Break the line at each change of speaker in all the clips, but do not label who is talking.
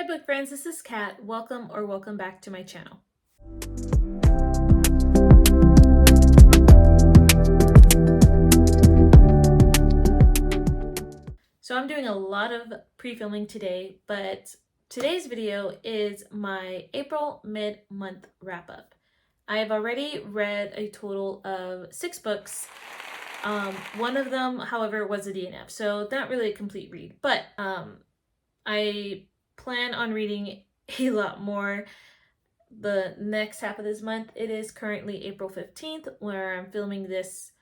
Hi book friends, this is Kat. Welcome back to my channel. So I'm doing a lot of pre-filming today, but today's video is my April mid-month wrap-up. I have already read a total of 6 books. One of them, however, was a DNF, so not really a complete read, but I plan on reading a lot more the next half of this month. It is currently April 15th where I'm filming this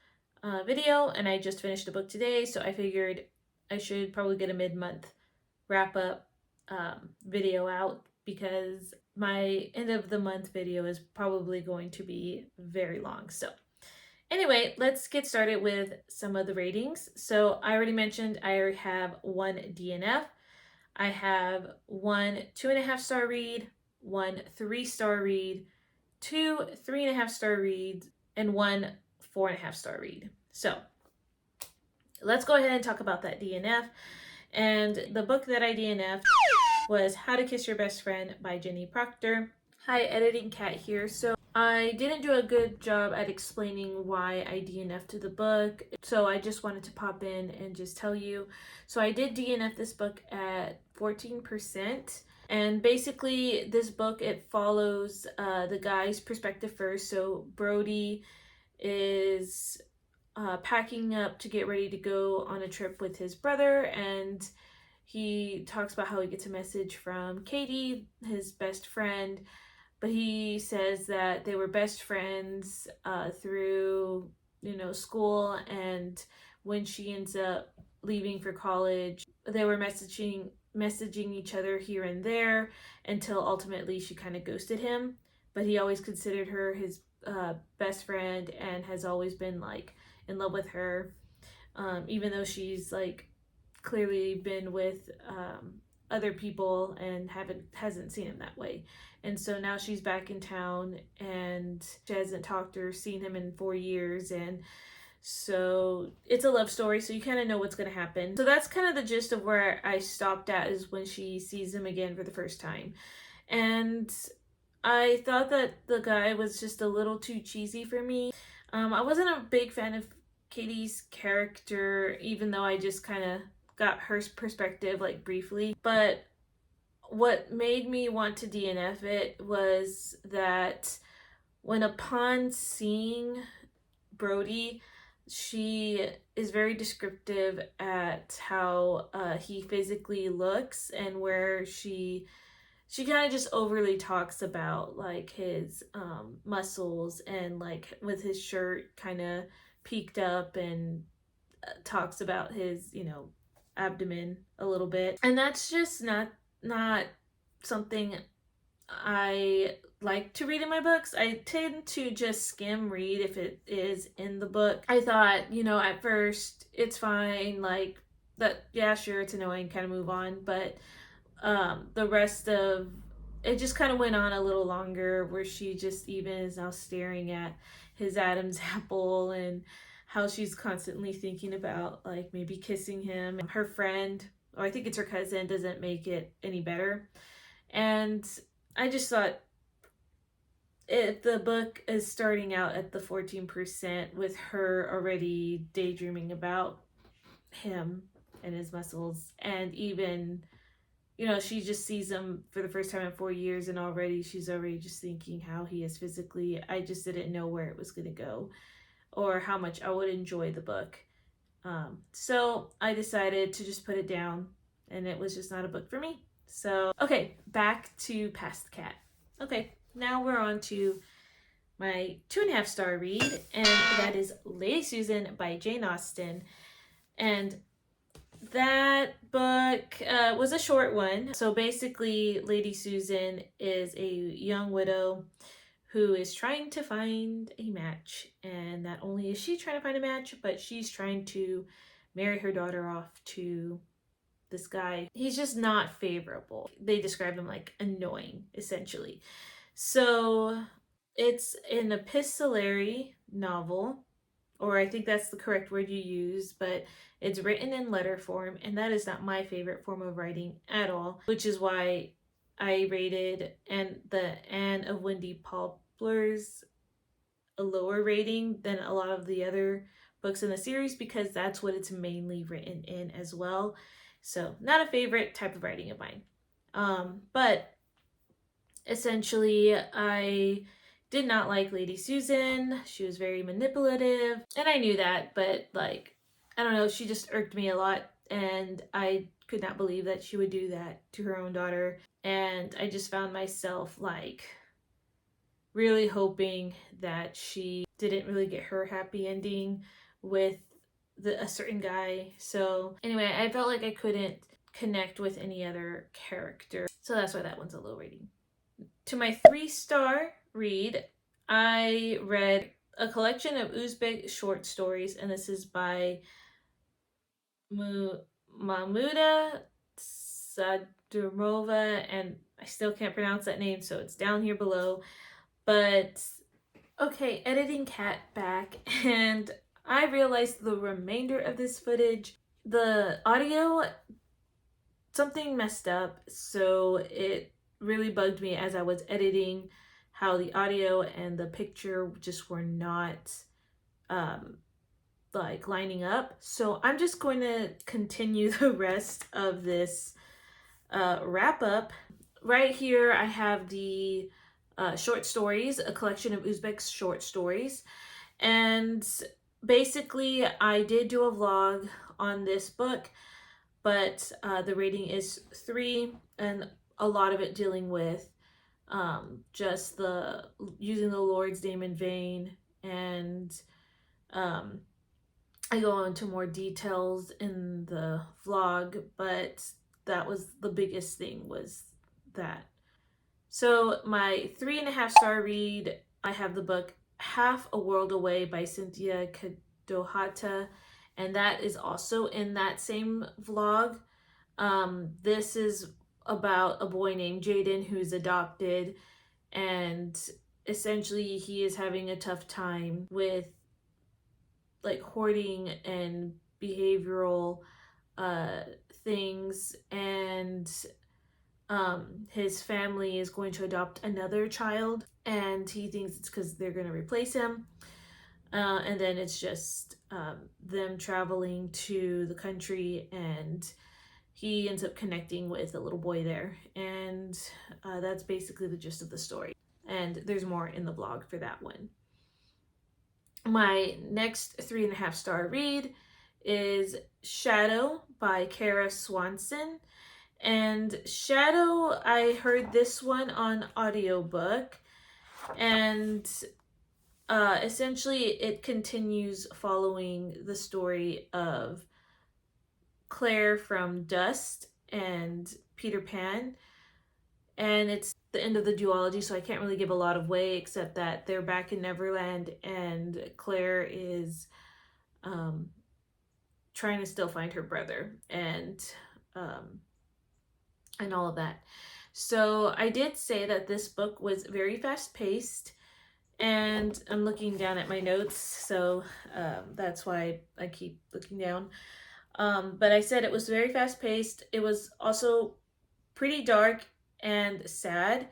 video, and I just finished a book today, so I figured I should probably get a mid-month wrap-up video out because my end of the month video is probably going to be very long. So anyway, let's get started with some of the ratings. So I already mentioned I already have 1 DNF. I have 1 2.5-star read, 1 3-star read, 2 3.5-star reads, and 1 4.5-star read. So let's go ahead and talk about that DNF. And the book that I DNF'd was How to Kiss Your Best Friend by Jenny Proctor. Hi, Editing Kat here. So I didn't do a good job at explaining why I DNF'd the book, so I just wanted to pop in and just tell you. So I did DNF this book at 14%, and basically this book, it follows the guy's perspective first. So Brody is packing up to get ready to go on a trip with his brother, and he talks about how he gets a message from Katie, his best friend, but he says that they were best friends through, school, and when she ends up leaving for college, they were messaging each other here and there until ultimately she kind of ghosted him. But he always considered her his best friend and has always been like in love with her, even though she's like clearly been with other people and hasn't seen him that way. And so now she's back in town and she hasn't talked or seen him in 4 years, and so it's a love story, so you kind of know what's going to happen. So that's kind of the gist of where I stopped at, is when she sees him again for the first time. And I thought that the guy was just a little too cheesy for me. I wasn't a big fan of Katie's character, even though I just kind of got her perspective like briefly. But what made me want to DNF it was that when upon seeing Brody, she is very descriptive at how he physically looks, and where she kind of just overly talks about like his muscles, and like with his shirt kind of peaked up, and talks about his abdomen a little bit, and that's just not something I like to read in my books. I tend to just skim read if it is in the book. I thought, at first it's fine, like that, yeah, sure, it's annoying, kind of move on. But the rest of it just kind of went on a little longer, where she just even is now staring at his Adam's apple, and how she's constantly thinking about like maybe kissing him. Her friend, or I think it's her cousin, doesn't make it any better. And I just thought, if the book is starting out at the 14% with her already daydreaming about him and his muscles, and even she just sees him for the first time in 4 years, and already she's just thinking how he is physically. I just didn't know where it was going to go or how much I would enjoy the book. So I decided to just put it down, and it was just not a book for me. So, okay, back to Past Cat. Okay, now we're on to my 2.5-star read, and that is Lady Susan by Jane Austen. And that book was a short one. So basically, Lady Susan is a young widow who is trying to find a match. And not only is she trying to find a match, but she's trying to marry her daughter off to this guy. He's just not favorable. They describe him like annoying, essentially. So it's an epistolary novel, or I think that's the correct word you use, but it's written in letter form, and that is not my favorite form of writing at all, which is why I rated the Anne of Windy Poplars a lower rating than a lot of the other books in the series because that's what it's mainly written in as well. So, not a favorite type of writing of mine. But essentially, I did not like Lady Susan. She was very manipulative, and I knew that, but like, I don't know, she just irked me a lot, and I could not believe that she would do that to her own daughter. And I just found myself like really hoping that she didn't really get her happy ending with a certain guy. So anyway, I felt like I couldn't connect with any other character. So that's why that one's a low rating. To my 3-star read, I read a collection of Uzbek short stories, and this is by Mahmuda Sadurova, and I still can't pronounce that name, so it's down here below. But okay, editing Kat back, and I realized the remainder of this footage, the audio, something messed up, so it really bugged me as I was editing how the audio and the picture just were not like lining up. So I'm just going to continue the rest of this wrap up. Right here I have the short stories, a collection of Uzbek short stories. And basically, I did do a vlog on this book, but the rating is 3, and a lot of it dealing with just the using the Lord's name in vain, and I go into more details in the vlog, but that was the biggest thing, was that. So my 3.5-star read, I have the book Half a World Away by Cynthia Kadohata, and that is also in that same vlog. This is about a boy named Jaden who's adopted, and essentially he is having a tough time with like hoarding and behavioral things, and his family is going to adopt another child, and he thinks it's because they're going to replace him. And then it's just them traveling to the country, and he ends up connecting with a little boy there. And that's basically the gist of the story. And there's more in the blog for that one. My next 3.5-star read is Shadow by Kara Swanson. And Shadow, I heard this one on audiobook, and essentially it continues following the story of Claire from Dust and Peter Pan, and it's the end of the duology, so I can't really give a lot away except that they're back in Neverland, and Claire is trying to still find her brother, and all of that. So I did say that this book was very fast paced, and I'm looking down at my notes, so that's why I keep looking down. But I said it was very fast paced. It was also pretty dark and sad.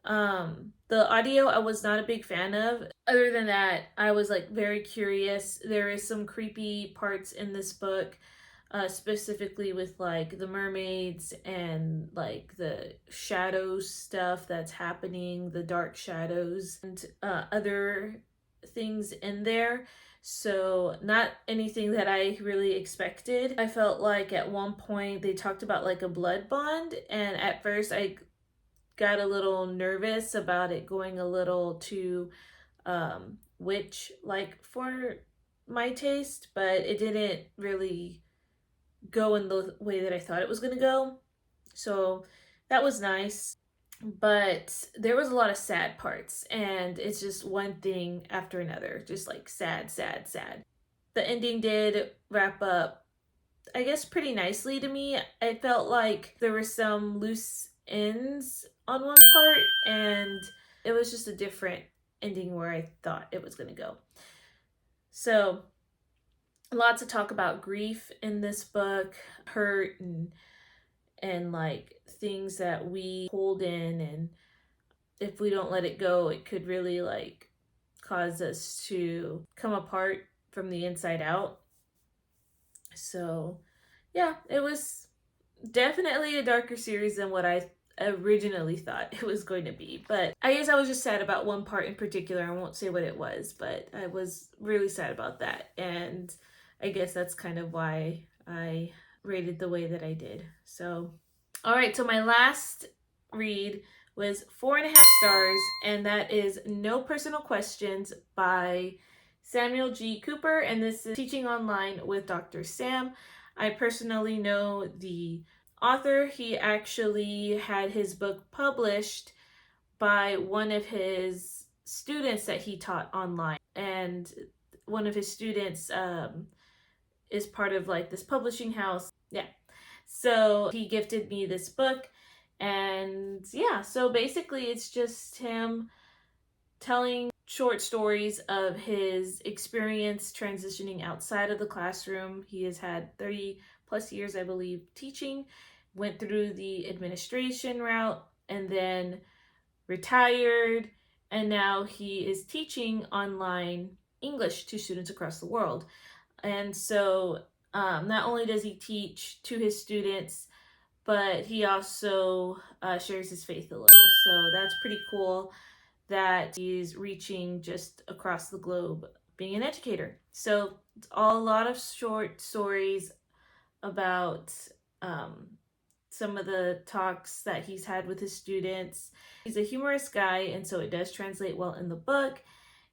The audio I was not a big fan of. Other than that, I was like very curious. There is some creepy parts in this book, specifically with like the mermaids and like the shadow stuff that's happening, the dark shadows, and other things in there. So not anything that I really expected. I felt like at one point they talked about like a blood bond, and at first I got a little nervous about it going a little too witch like for my taste, but it didn't really go in the way that I thought it was going to go. So that was nice. But there was a lot of sad parts, and it's just one thing after another, just like sad, sad, sad. The ending did wrap up, I guess, pretty nicely to me. I felt like there were some loose ends on one part, and it was just a different ending where I thought it was going to go. So lots of talk about grief in this book, hurt, and like things that we hold in, and if we don't let it go, it could really like cause us to come apart from the inside out. So yeah, it was definitely a darker series than what I originally thought it was going to be. But I guess I was just sad about one part in particular. I won't say what it was, but I was really sad about that. And I guess that's kind of why I rated the way that I did. So, all right, so my last read was 4.5 stars, and that is No Personal Questions by Samuel G. Cooper, and this is Teaching Online with Dr. Sam. I personally know the author. He actually had his book published by one of his students that he taught online, and one of his students is part of like this publishing house. Yeah, so he gifted me this book, and yeah, so basically it's just him telling short stories of his experience transitioning outside of the classroom. He has had 30 plus years, I believe, teaching, went through the administration route, and then retired, and now he is teaching online English to students across the world. And so not only does he teach to his students, but he also shares his faith a little. So that's pretty cool that he's reaching just across the globe being an educator. So it's all a lot of short stories about some of the talks that he's had with his students. He's a humorous guy, and so it does translate well in the book.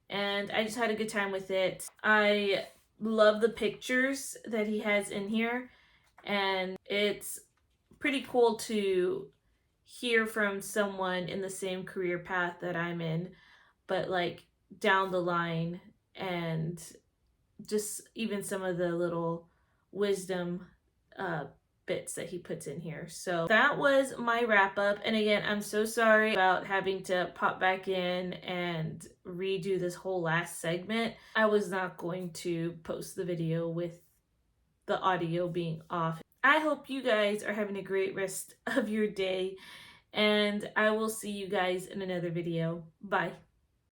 And I just had a good time with it. I love the pictures that he has in here, and it's pretty cool to hear from someone in the same career path that I'm in, but like down the line, and just even some of the little wisdom bits that he puts in here. So that was my wrap up. And again, I'm so sorry about having to pop back in and redo this whole last segment. I was not going to post the video with the audio being off. I hope you guys are having a great rest of your day, and I will see you guys in another video. Bye.